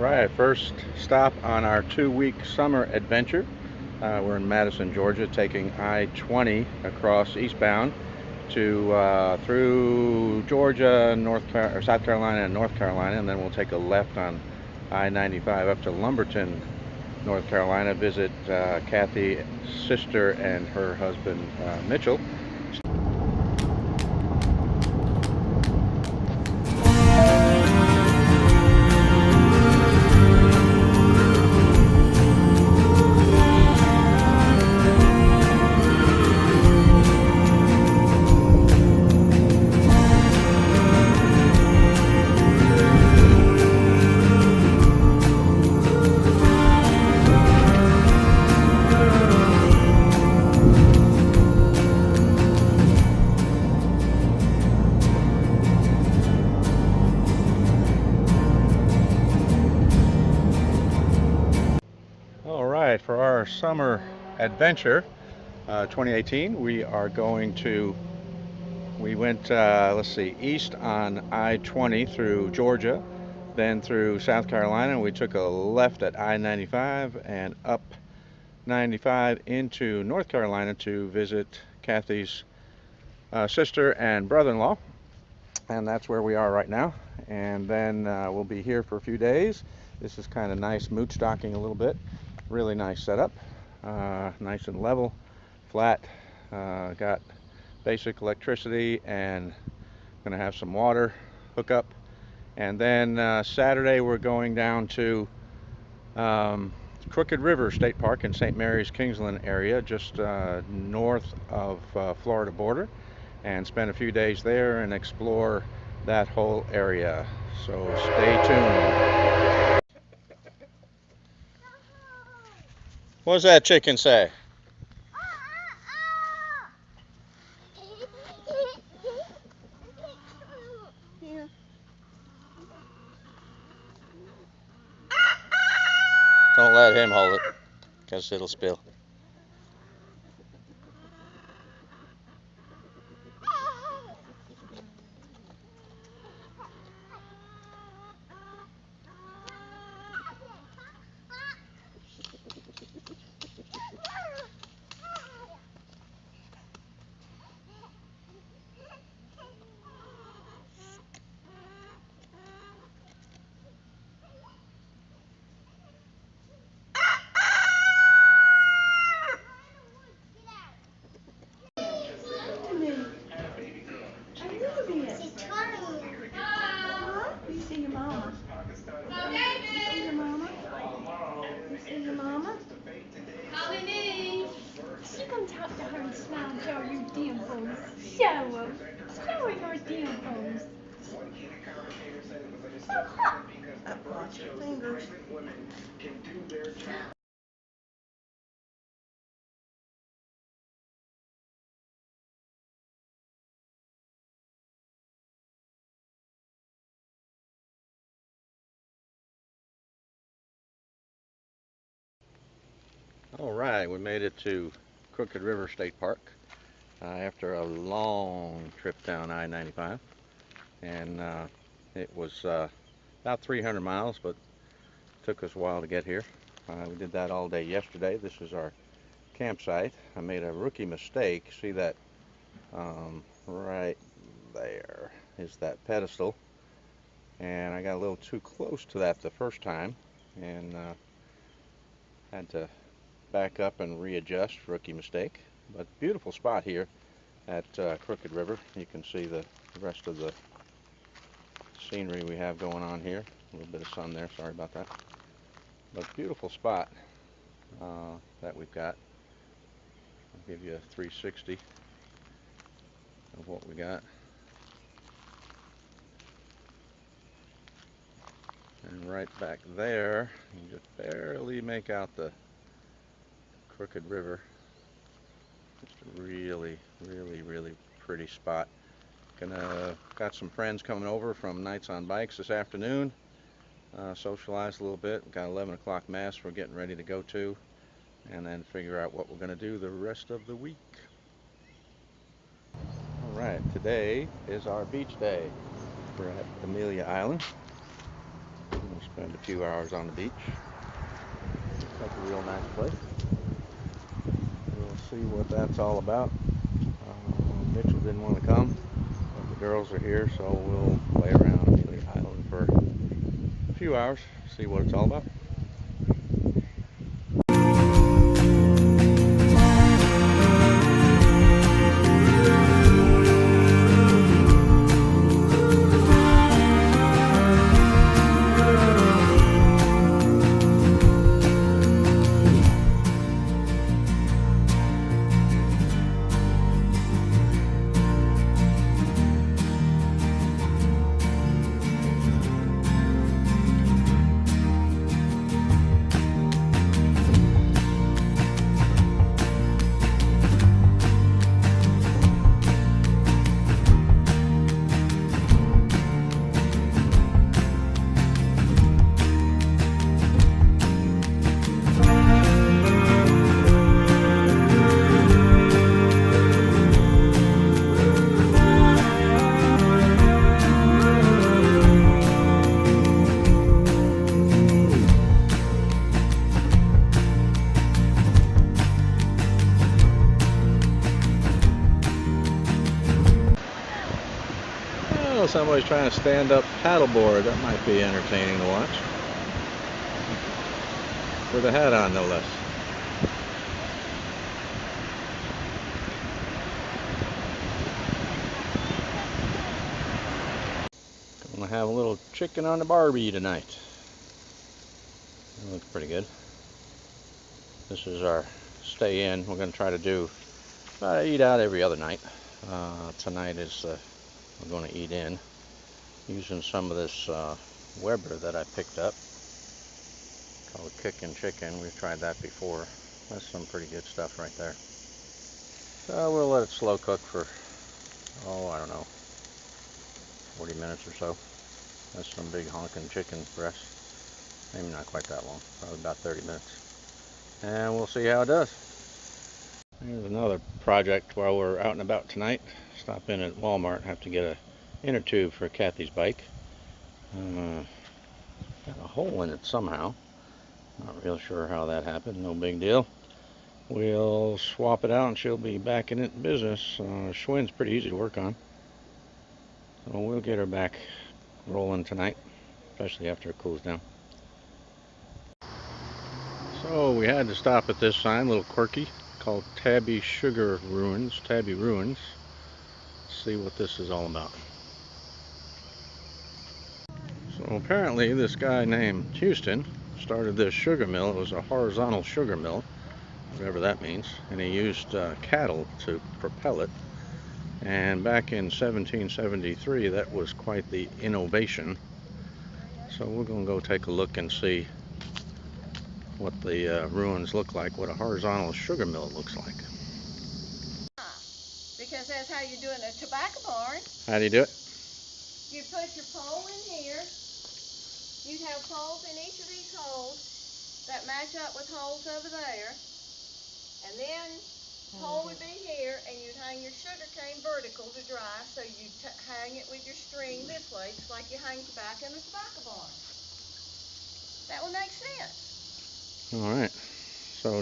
Alright, first stop on our 2-week summer adventure. We're in Madison, Georgia, taking I-20 across eastbound to through Georgia, South Carolina, and North Carolina, and then we'll take a left on I-95 up to Lumberton, North Carolina, visit Kathy's sister and her husband Mitchell. For our summer adventure 2018, we went east on I-20 through Georgia, then through South Carolina. We took a left at I-95 and up 95 into North Carolina to visit Kathy's sister and brother-in-law, and that's where we are right now. And then we'll be here for a few days. This is kind of nice, mooch docking a little bit. Really nice setup, nice and level, flat, got basic electricity, and gonna have some water hookup. And then Saturday we're going down to Crooked River State Park in St. Mary's, Kingsland area, just north of Florida border, and spend a few days there and explore that whole area. So stay tuned. What does that chicken say? Don't let him hold it, because it'll spill. Talk to her and smile and show her your dimples. Show her. Show her your dimples. Watch your fingers. All right, we made it to Crooked River State Park after a long trip down I-95, and it was about 300 miles, but took us a while to get here. We did that all day yesterday. This is our campsite. I made a rookie mistake. See that right there is that pedestal, and I got a little too close to that the first time, and had to back up and readjust. Rookie mistake. But beautiful spot here at Crooked River. You can see the rest of the scenery we have going on here. A little bit of sun there, sorry about that. But beautiful spot that we've got. I'll give you a 360 of what we got. And right back there, you can just barely make out the Crooked River. Just a really, really, really pretty spot. Got some friends coming over from Nights on Bikes this afternoon. Socialize a little bit. We've got 11 o'clock mass we're getting ready to go to, and then figure out what we're going to do the rest of the week. All right, today is our beach day. We're at Amelia Island. You can spend a few hours on the beach. Looks like a real nice place. We'll see what that's all about. Mitchell didn't want to come, but the girls are here, so we'll play around the island for a few hours, see what it's all about. Oh, somebody's trying to stand up paddleboard. That might be entertaining to watch. With a hat on, no less. Gonna have a little chicken on the barbie tonight. That looks pretty good. This is our stay in. We're gonna try to do eat out every other night. Tonight is we're going to eat in using some of this Weber that I picked up called Kickin' Chicken. We've tried that before. That's some pretty good stuff right there. So we'll let it slow cook for, I don't know, 40 minutes or so. That's some big honking chicken breast. Maybe not quite that long, probably about 30 minutes. And we'll see how it does. Here's another project while we're out and about tonight. Stop in at Walmart, have to get a inner tube for Kathy's bike. Got a hole in it somehow. Not real sure how that happened, no big deal. We'll swap it out and she'll be back in it business. Schwinn's pretty easy to work on. So we'll get her back rolling tonight, especially after it cools down. So we had to stop at this sign, a little quirky, called Tabby Sugar Ruins, Tabby Ruins. See what this is all about. So apparently this guy named Houston started this sugar mill. It was a horizontal sugar mill, whatever that means, and he used cattle to propel it. And back in 1773 that was quite the innovation. So we're going to go take a look and see what the ruins look like, what a horizontal sugar mill looks like. Because that's how you're doing a tobacco barn. How do you do it? You put your pole in here. You'd have poles in each of these holes that match up with holes over there. And then pole would be here, and you'd hang your sugar cane vertical to dry, so you'd hang it with your string this way, just like you hang tobacco in a tobacco barn. That would make sense. All right. So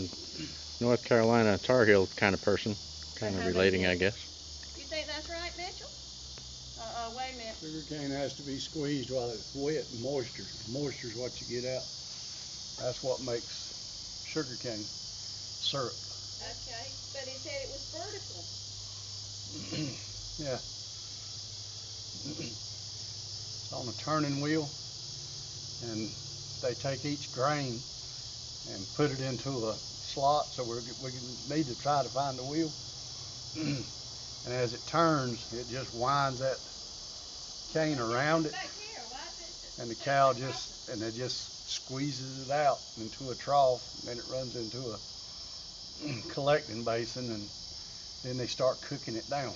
North Carolina Tar Heel kind of person, kind of relating, I guess. You think that's right, Mitchell? Wait a minute. Sugar cane has to be squeezed while it's wet and moisture. Moisture is what you get out. That's what makes sugar cane syrup. Okay, but he said it was vertical. Yeah. It's on a turning wheel, and they take each grain and put it into a slot, so we need to try to find the wheel. And as it turns, it just winds that cane around it, and the cow just squeezes it out into a trough, and then it runs into a collecting basin, and then they start cooking it down.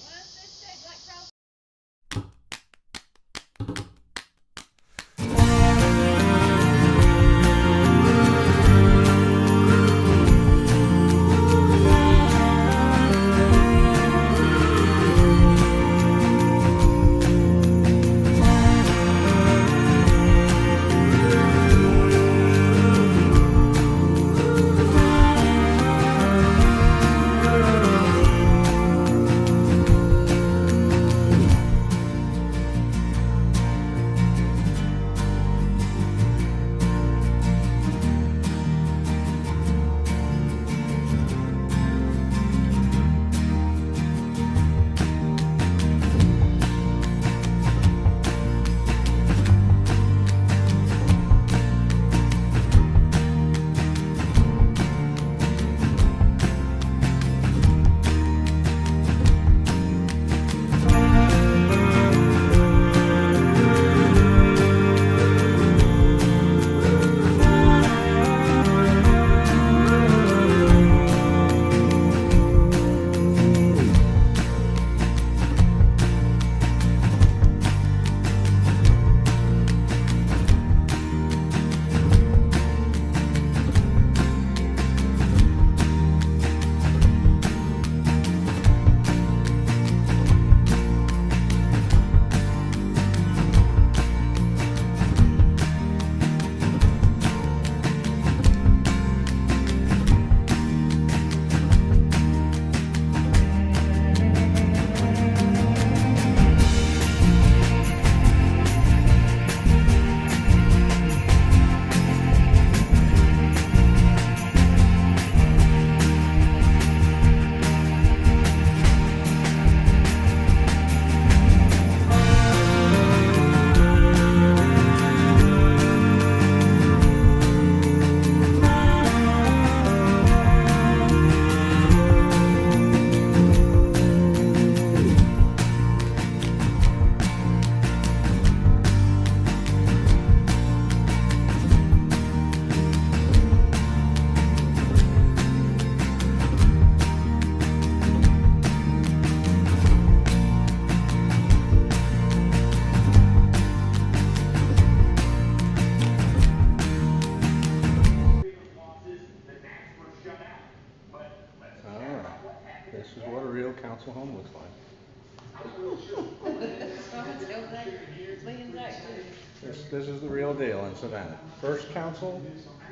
deal in Savannah. First council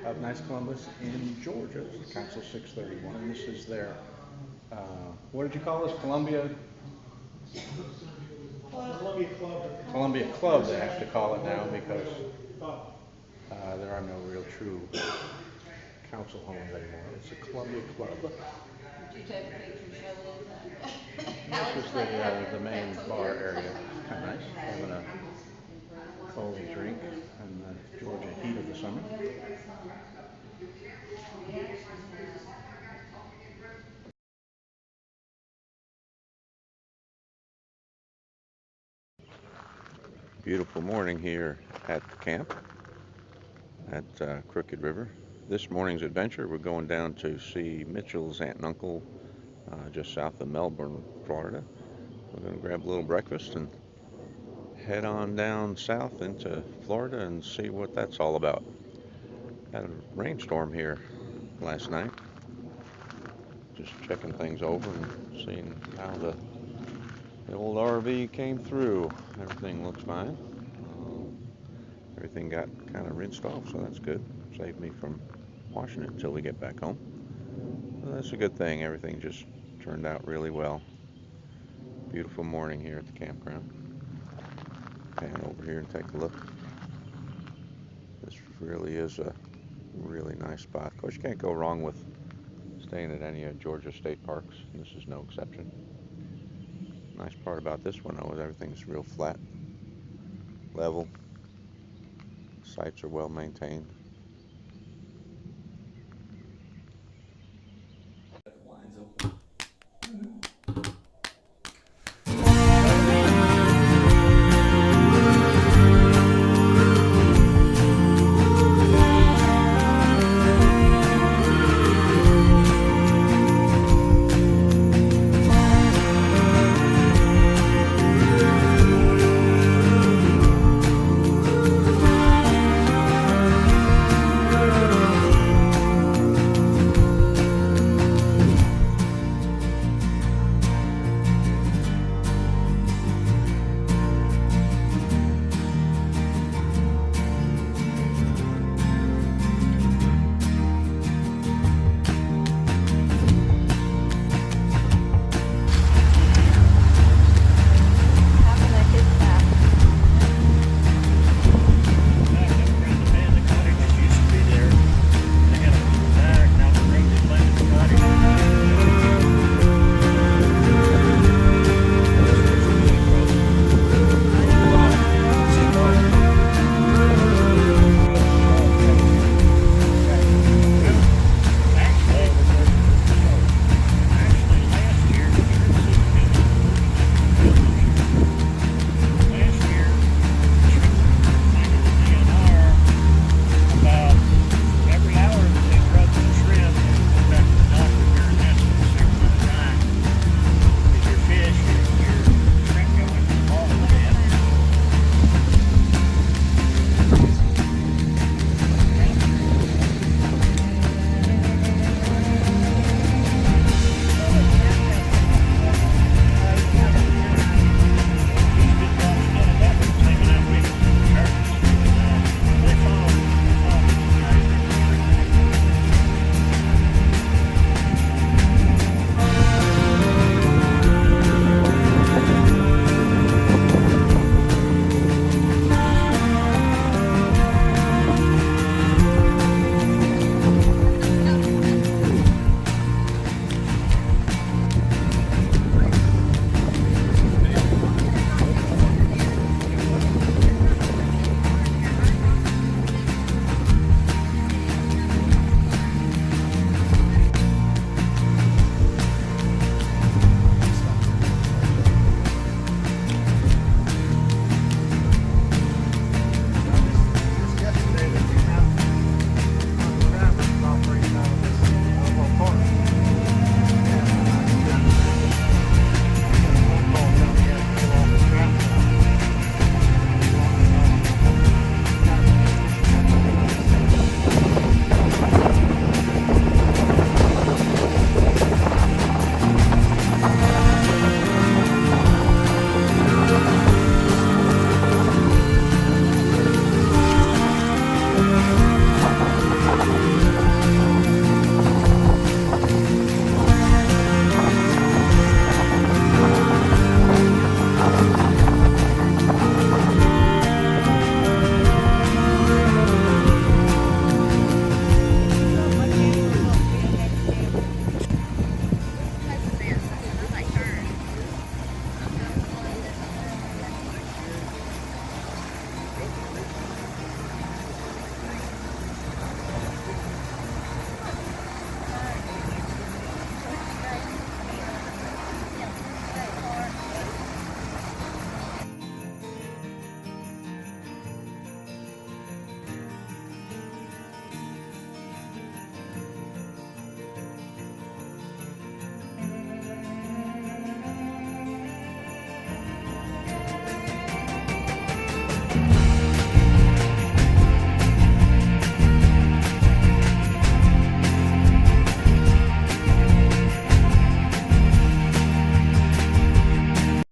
of Knights of Columbus in Georgia, Council 631. And this is their, what did you call this? Columbia Columbia Club, they have to call it now because there are no real true council homes anymore. It's a Columbia Club. Did you take a picture showing everything? This is the main bar area. Kind of nice, having a cold drink in the Georgia heat of the summer. Beautiful morning here at the camp at Crooked River. This morning's adventure, we're going down to see Mitchell's aunt and uncle just south of Melbourne, Florida. We're going to grab a little breakfast and head on down south into Florida and see what that's all about. Had a rainstorm here last night. Just checking things over and seeing how the old RV came through. Everything looks fine. Everything got kind of rinsed off, so that's good. Saved me from washing it until we get back home. So that's a good thing. Everything just turned out really well. Beautiful morning here at the campground. Pan over here and take a look. This really is a really nice spot. Of course, you can't go wrong with staying at any of Georgia state parks. This is no exception. Nice part about this one, though, is everything's real flat, level. Sites are well maintained. Thank you.